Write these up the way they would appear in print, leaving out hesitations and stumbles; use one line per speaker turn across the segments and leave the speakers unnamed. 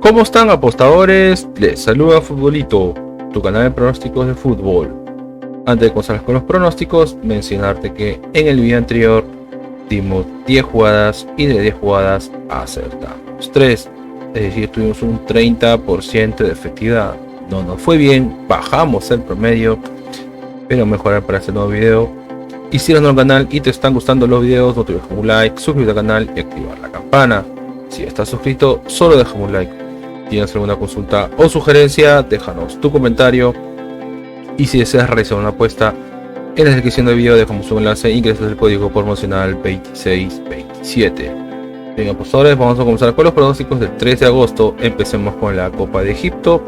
¿Cómo están, apostadores? Les saluda Futbolito, tu canal de pronósticos de fútbol. Antes de comenzar con los pronósticos, mencionarte que en el video anterior dimos 10 jugadas y de 10 jugadas acertamos 3, es decir, tuvimos un 30% de efectividad. No nos fue bien, bajamos el promedio, pero mejorar para este nuevo video. Y si eres nuevo al canal y te están gustando los videos, no te olvides dejar un like, suscribirte al canal y activar la campana. Si estás suscrito, solo déjame un like. ¿Tienes alguna consulta o sugerencia? Déjanos tu comentario. Y si deseas realizar una apuesta, en la descripción del video dejamos un enlace e ingresas el código promocional 2627. Bien, apostadores, vamos a comenzar con los pronósticos del 3 de agosto. Empecemos con la Copa de Egipto,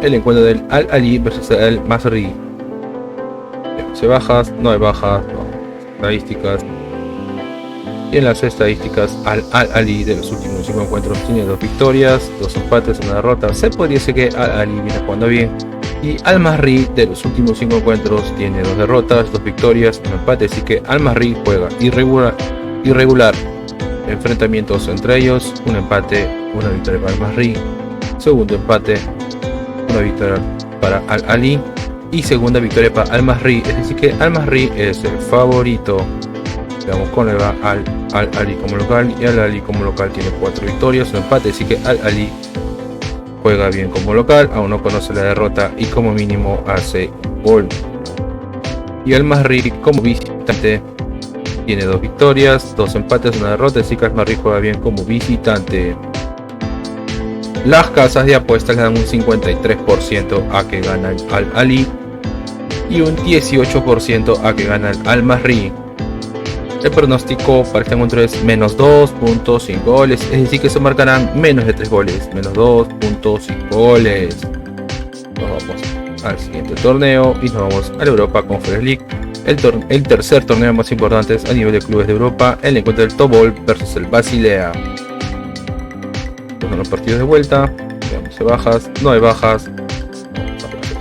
el encuentro del Al-Ahly versus el Al-Masry. Si bajas, no hay bajas, no. Estadísticas. Y en las estadísticas, Al-Ahly de los últimos 5 encuentros tiene 2 victorias, 2 empates, 1 derrota. Se podría decir que Al-Ahly viene jugando bien. Y Al-Masry de los últimos 5 encuentros tiene 2 derrotas, 2 victorias, 1 empate. Así que Al-Masry juega irregular. Enfrentamientos entre ellos, un empate, una victoria para Al-Masry. Segundo empate, una victoria para Al-Ahly. Y segunda victoria para Al-Masry. Es decir que Al-Masry es el favorito. Veamos cómo le va Al-Ahly como local, y Al-Ahly como local tiene 4 victorias, un empate, así que Al-Ahly juega bien como local, aún no conoce la derrota y como mínimo hace un gol. Y Al-Masry como visitante tiene 2 victorias, 2 empates, una derrota, así que Al-Masry juega bien como visitante. Las casas de apuestas le dan un 53% a que gana Al-Ahly y un 18% a que gana Al-Masry. El pronóstico para este encuentro es menos 2.5 goles, es decir que se marcarán menos de 3 goles, menos 2.5 goles. Nos vamos al siguiente torneo y nos vamos a la Europa Conference League, el tercer torneo más importante a nivel de clubes de Europa, el encuentro del Tobol versus el Basilea. Son los partidos de vuelta, veamos si bajas, no hay bajas.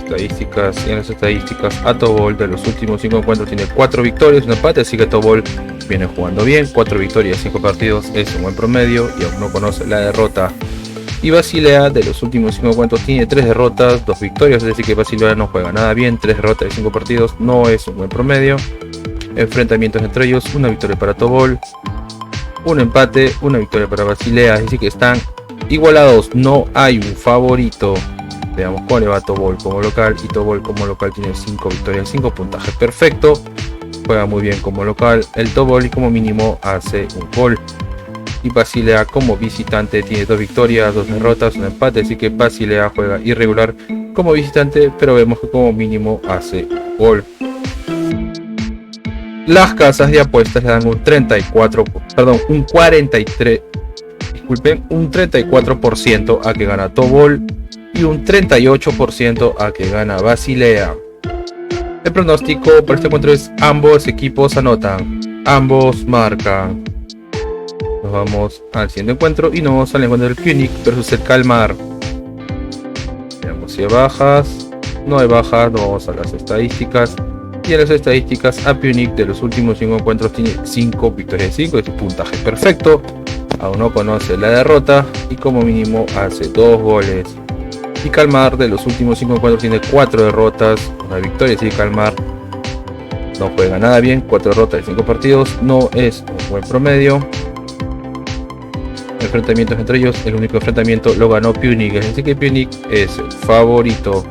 Estadísticas, y en las estadísticas a Tobol de los últimos 5 encuentros tiene 4 victorias, un empate, así que Tobol viene jugando bien. 4 victorias, 5 partidos es un buen promedio y aún no conoce la derrota. Y Basilea de los últimos 5 encuentros tiene 3 derrotas, 2 victorias, es decir que Basilea no juega nada bien. 3 derrotas de 5 partidos no es un buen promedio. Enfrentamientos entre ellos, una victoria para Tobol, un empate, una victoria para Basilea, es decir que están igualados, no hay un favorito. Veamos cómo le va a Tobol como local, y Tobol como local tiene 5 victorias, 5 puntajes perfecto. Juega muy bien como local el Tobol y como mínimo hace un gol. Y Basilea como visitante tiene 2 victorias, 2 derrotas, un empate, así que Basilea juega irregular como visitante, pero vemos que como mínimo hace un gol. Las casas de apuestas le dan un 34% a que gana Tobol y un 38% a que gana Basilea. El pronóstico para este encuentro es ambos equipos anotan, ambos marcan. Nos vamos al siguiente encuentro y nos vamos al encuentro del Punic versus el Kalmar. Veamos si hay bajas, no hay bajas, nos vamos a las estadísticas. Y en las estadísticas a Punic de los últimos 5 encuentros tiene 5 victorias de 5, es un puntaje perfecto. Aún no conoce la derrota y como mínimo hace 2 goles. Y Kalmar de los últimos 5 encuentros tiene 4 derrotas, una victoria, así que Kalmar no juega nada bien. 4 derrotas de 5 partidos no es un buen promedio. Enfrentamientos entre ellos, el único enfrentamiento lo ganó Punic, así que Punic es el favorito.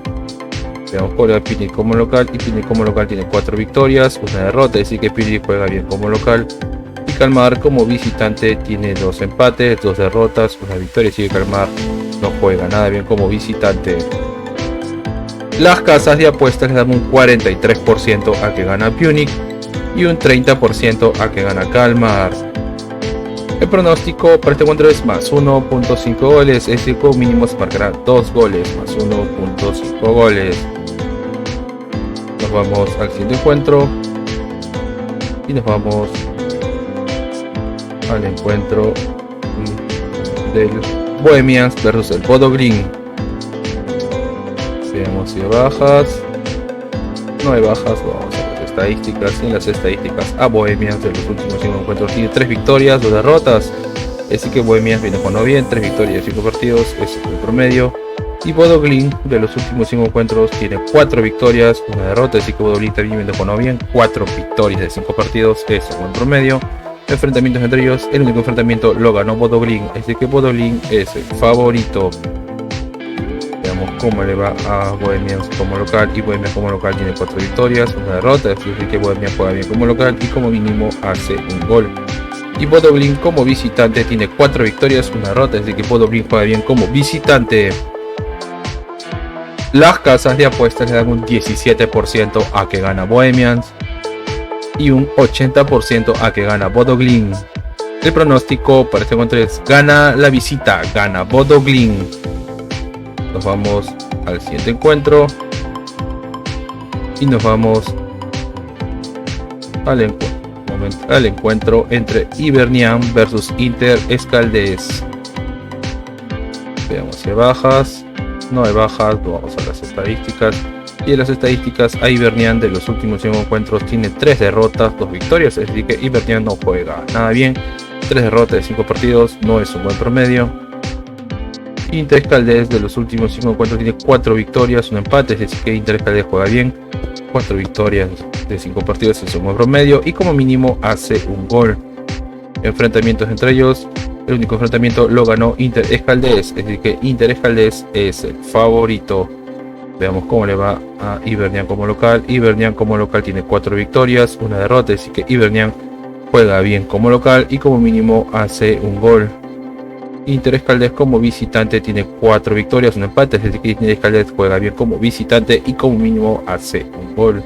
Veamos cuál es Punic como local, y Punic como local tiene 4 victorias, una derrota, así que Punic juega bien como local. Y Kalmar como visitante tiene 2 empates, 2 derrotas, una victoria, así que Kalmar no juega nada bien como visitante. Las casas de apuestas le dan un 43% a que gana Punic y un 30% a que gana Kalmar. El pronóstico para este encuentro es más 1.5 goles, es decir, como mínimo se marcará 2 goles, más 1.5 goles. Nos vamos al siguiente encuentro y nos vamos al encuentro del Bohemians versus el Bodo Glimt. Veamos si hay bajas, no hay bajas, vamos a las estadísticas. Y en las estadísticas a Bohemians de los últimos 5 encuentros tiene 3 victorias, 2 derrotas, así que Bohemians viene jugando bien, 3 victorias de 5 partidos, es el promedio. Y Bodo Glimt de los últimos 5 encuentros tiene 4 victorias, 1 derrota, así que Bodo Glimt también viene jugando bien, 4 victorias de 5 partidos, es el buen promedio. Enfrentamientos entre ellos, el único enfrentamiento lo ganó Bodo Glimt, así que Bodo Glimt es el favorito. Veamos cómo le va a Bohemians como local, y Bohemians como local tiene 4 victorias, 1 derrota, así que Bohemians juega bien como local y como mínimo hace un gol. Y Bodo Glimt como visitante tiene 4 victorias, 1 derrota, así que Bodo Glimt juega bien como visitante. Las casas de apuestas le dan un 17% a que gana Bohemians y un 80% a que gana Bodo Glimt. El pronóstico para este encuentro es: gana la visita, gana Bodo Glimt. Nos vamos al siguiente encuentro y nos vamos al encuentro entre Hibernian versus Inter Escaldés. Veamos si hay bajas. No hay bajas, vamos a las estadísticas. Y en las estadísticas, a Hibernian de los últimos 5 encuentros tiene 3 derrotas, 2 victorias, es decir que Hibernian no juega nada bien. 3 derrotas de 5 partidos, no es un buen promedio. Inter Escaldés de los últimos 5 encuentros tiene 4 victorias, un empate, es decir que Inter Escaldés juega bien. 4 victorias de 5 partidos es un buen promedio y como mínimo hace un gol. Enfrentamientos entre ellos, el único enfrentamiento lo ganó Inter Escaldés, es decir que Inter Escaldés es el favorito. Veamos cómo le va a Hibernian como local. Hibernian como local tiene 4 victorias, 1 derrota, así que Hibernian juega bien como local y como mínimo hace un gol. Inter Escaldés como visitante tiene 4 victorias, 1 empate, es decir que Inter Escaldés juega bien como visitante y como mínimo hace un gol.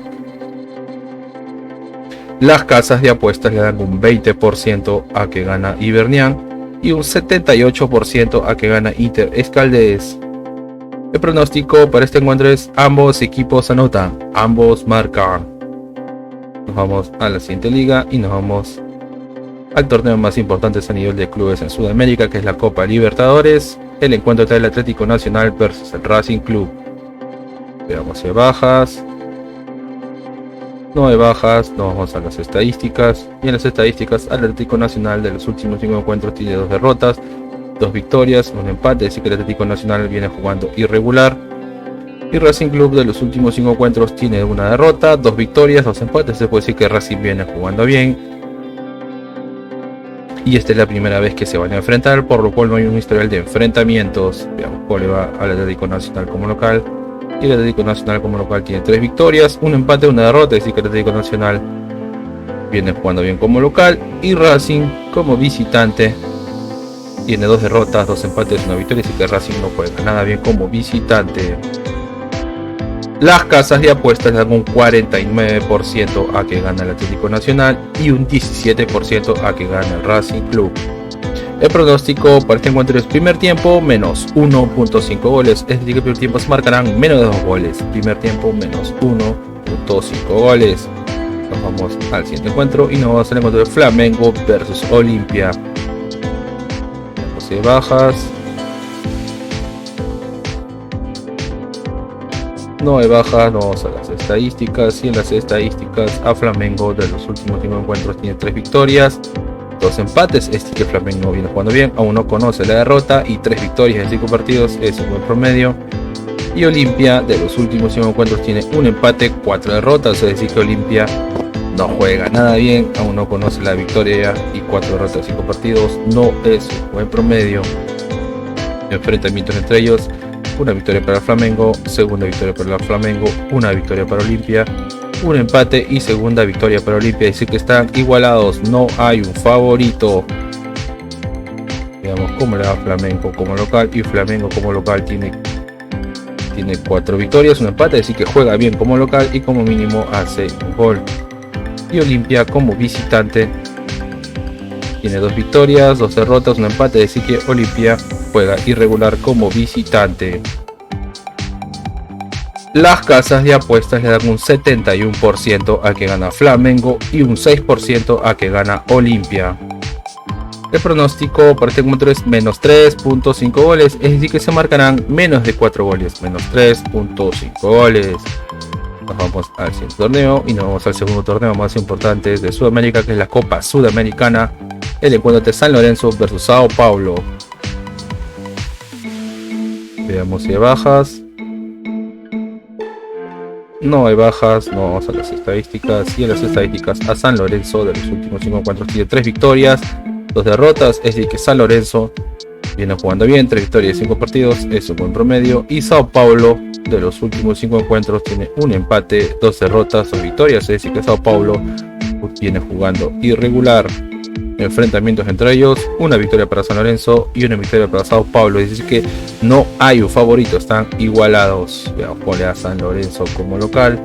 Las casas de apuestas le dan un 20% a que gana Hibernian y un 78% a que gana Inter Escaldés. El pronóstico para este encuentro es: ambos equipos anotan, ambos marcan. Nos vamos a la siguiente liga y nos vamos al torneo más importante a nivel de clubes en Sudamérica, que es la Copa Libertadores. El encuentro está el Atlético Nacional versus el Racing Club. Veamos si hay bajas. No hay bajas, nos vamos a las estadísticas. Y en las estadísticas, el Atlético Nacional de los últimos 5 encuentros tiene 2 derrotas, 2 victorias, un empate, así que el Atlético Nacional viene jugando irregular. Y Racing Club de los últimos 5 encuentros tiene 1 derrota, 2 victorias, 2 empates, se puede decir que Racing viene jugando bien. Y esta es la primera vez que se van a enfrentar, por lo cual no hay un historial de enfrentamientos. Veamos cómo le va al Atlético Nacional como local. Y el Atlético Nacional como local tiene 3 victorias, 1 empate, 1 derrota, es decir que el Atlético Nacional viene jugando bien como local. Y Racing como visitante tiene 2 derrotas, 2 empates, 1 victoria, así que Racing no juega nada bien como visitante. Las casas de apuestas dan un 49% a que gana el Atlético Nacional y un 17% a que gana el Racing Club. El pronóstico para este encuentro es: primer tiempo menos 1.5 goles, es decir que el primer tiempo se marcarán menos de 2 goles. Primer tiempo menos 1.5 goles. Nos vamos al siguiente encuentro y nos vamos al encuentro de Flamengo versus Olimpia. De bajas. No hay bajas, vamos a las estadísticas. Y en las estadísticas, a Flamengo de los últimos 5 encuentros tiene 3 victorias, 2 empates, es decir que Flamengo viene jugando bien, aún no conoce la derrota, y 3 victorias en 5 partidos es un buen promedio. Y Olimpia de los últimos 5 encuentros tiene 1 empate, 4 derrotas, es decir que Olimpia no juega nada bien, aún no conoce la victoria, y 4 derrotas en 5 partidos no es un buen promedio. Enfrentamientos entre ellos: 1 victoria para Flamengo, segunda victoria para Flamengo, 1 victoria para Olimpia, 1 empate y segunda victoria para Olimpia, es decir que están igualados, no hay un favorito. Veamos cómo le va a Flamengo como local, y Flamengo como local tiene 4 victorias, 1 empate, es decir que juega bien como local y como mínimo hace un gol. Y Olimpia como visitante tiene 2 victorias, 2 derrotas, 1 empate, es decir que Olimpia juega irregular como visitante. Las casas de apuestas le dan un 71% a que gana Flamengo y un 6% a que gana Olimpia. El pronóstico para este encuentro es menos 3.5 goles, es decir que se marcarán menos de 4 goles, menos 3.5 goles. Nos vamos al siguiente torneo y nos vamos al segundo torneo más importante de Sudamérica, que es la Copa Sudamericana. El encuentro de San Lorenzo versus Sao Paulo. Veamos si hay bajas. No hay bajas, no vamos a las estadísticas. Y en las estadísticas, a San Lorenzo de los últimos 5 encuentros tiene 3 victorias, 2 derrotas. Es decir que San Lorenzo viene jugando bien, 3 victorias y 5 partidos, es un buen promedio. Y Sao Paulo de los últimos 5 encuentros tiene un empate, 2 derrotas, 2 victorias. Es decir que Sao Paulo viene jugando irregular. Enfrentamientos entre ellos, una victoria para San Lorenzo y una victoria para Sao Paulo. Es decir que no hay un favorito, están igualados. Veamos cuál es San Lorenzo como local.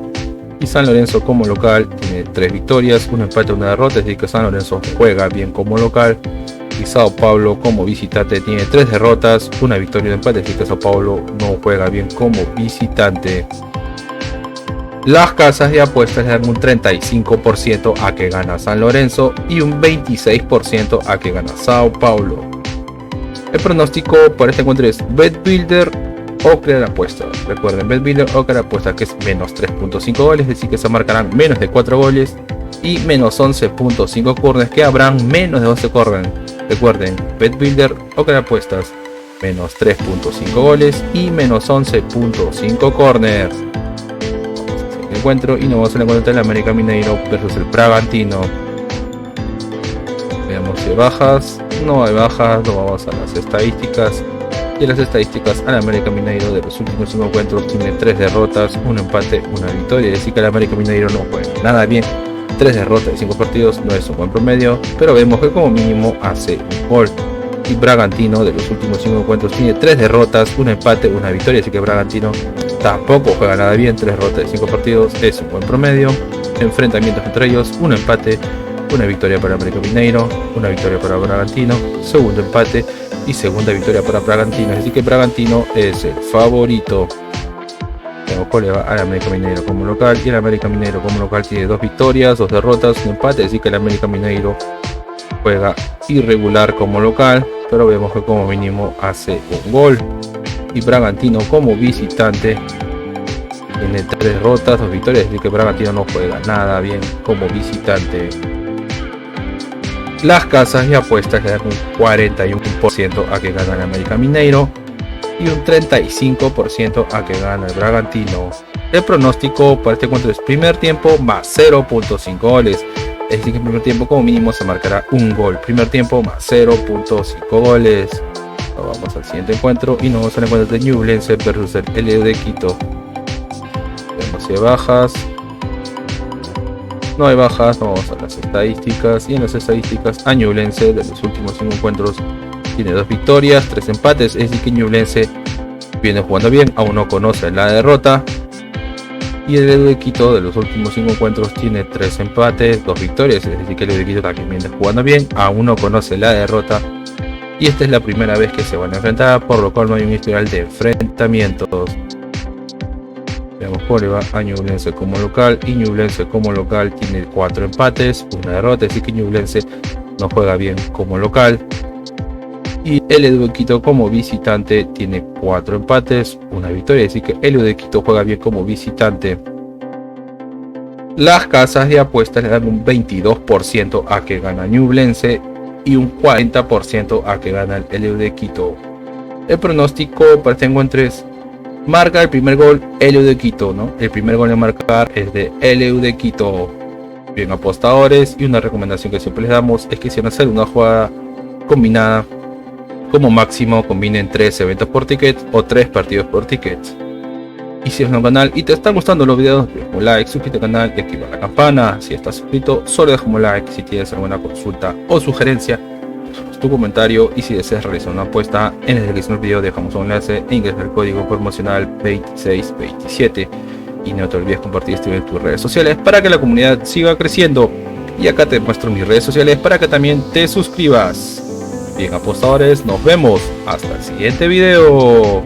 Y San Lorenzo como local tiene 3 victorias, un empate, una derrota. Es decir que San Lorenzo juega bien como local. Y Sao Paulo como visitante tiene 3 derrotas, una victoria y un empate. Es decir que Sao Paulo no juega bien como visitante. Las casas de apuestas le dan un 35% a que gana San Lorenzo y un 26% a que gana Sao Paulo. El pronóstico para este encuentro es BetBuilder o crear apuestas. Recuerden, BetBuilder o crear apuestas, que es menos 3.5 goles, es decir que se marcarán menos de 4 goles, y menos 11.5 corners, que habrán menos de 11 corners. Recuerden, BetBuilder o crear apuestas, menos 3.5 goles y menos 11.5 corners. Encuentro y nos vamos al encuentro del América Mineiro versus el Bragantino. Veamos si hay bajas. No hay bajas, nos vamos a las estadísticas. Y en las estadísticas, al América Mineiro de los últimos 5 encuentros tiene 3 derrotas, un empate, una victoria. Es decir que el América Mineiro no juega nada bien. 3 derrotas de 5 partidos no es un buen promedio, pero vemos que como mínimo hace un gol. Y Bragantino de los últimos 5 encuentros tiene 3 derrotas, un empate, una victoria. Así que Bragantino tampoco juega nada bien, 3 derrotas de 5 partidos es un buen promedio. Enfrentamientos entre ellos, un empate, una victoria para América Mineiro, una victoria para Bragantino, segundo empate y segunda victoria para Bragantino. Así que Bragantino es el favorito. Le va al América Mineiro como local, y el América Mineiro como local tiene 2 victorias, 2 derrotas, un empate. Así que el América Mineiro juega irregular como local, pero vemos que como mínimo hace un gol. Y Bragantino como visitante tiene 3 derrotas, 2 victorias, así que Bragantino no juega nada bien como visitante. Las casas de apuestas le dan un 41% a que gana el América Mineiro y un 35% a que gana el Bragantino. El pronóstico para este encuentro es primer tiempo más 0.5 goles. Es decir que en primer tiempo como mínimo se marcará un gol. Primer tiempo más 0.5 goles. Vamos al siguiente encuentro y nos vamos al encuentro de Ñublense versus el LDU de Quito. Vemos si hay bajas. No hay bajas, vamos a las estadísticas. Y en las estadísticas, a Ñublense de los últimos 5 encuentros tiene 2 victorias, 3 empates. Es decir que Ñublense viene jugando bien, aún no conoce la derrota. Y el LDU de Quito de los últimos 5 encuentros tiene 3 empates, 2 victorias. Es decir que el LDU de Quito también viene jugando bien, aún no conoce la derrota. Y esta es la primera vez que se van a enfrentar, por lo cual no hay un historial de enfrentamientos. Veamos cuál va a Ñublense como local. Y Ñublense como local tiene 4 empates, una derrota. Así que Ñublense no juega bien como local. Y el LDU de Quito como visitante tiene 4 empates, una victoria. Así que el LDU de Quito juega bien como visitante. Las casas de apuestas le dan un 22% a que gana Ñublense y un 40% a que gana el LDU de Quito. El pronóstico para este encuentro es: marca el primer gol LDU de Quito, ¿no? El primer gol a marcar es de LDU de Quito. Bien, apostadores, y una recomendación que siempre les damos es que si van a hacer una jugada combinada, como máximo combinen 3 eventos por ticket o 3 partidos por ticket. Y si es un canal y te están gustando los videos, deja un like, suscríbete al canal y activa la campana. Si estás suscrito, solo deja un like. Si tienes alguna consulta o sugerencia, tu comentario, y si deseas realizar una apuesta, en la descripción del video dejamos un enlace e ingresa el código promocional 2627. Y no te olvides compartir este video en tus redes sociales para que la comunidad siga creciendo. Y acá te muestro mis redes sociales para que también te suscribas. Bien, apostadores, nos vemos hasta el siguiente video.